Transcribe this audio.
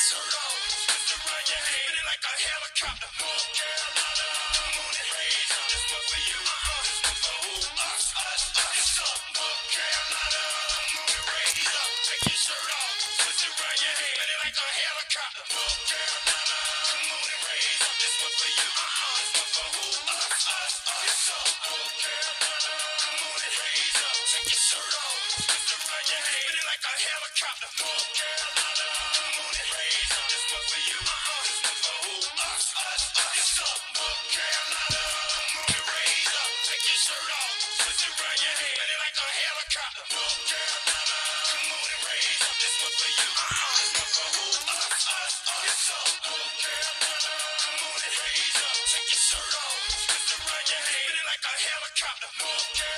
shirt off, twist around your head, spin it like a helicopter. North Carolina, moon and haze. This one for you, this one for who? Us. It's up, North Carolina, moon and raise up. Take your shirt off, twist around your head, spin it like a helicopter. North Carolina, moon and raise up. This one for you, this one for who? Us. It's up, North Carolina, moon and raise up. Take your shirt off, twist around your head, spin it like a helicopter. North Carolina, moon and raise up. This one for you, this one for who? Us. It's up, North Carolina, moon and raise up. Take your shirt off, twist around your head, spin it like a helicopter. North Carolina, moon and raise up. This one for you, this one for who? Us. It's up, North Carolina, moon and raise up. Take your shirt off, twist around your head, spin it like a helicopter. North Carolina.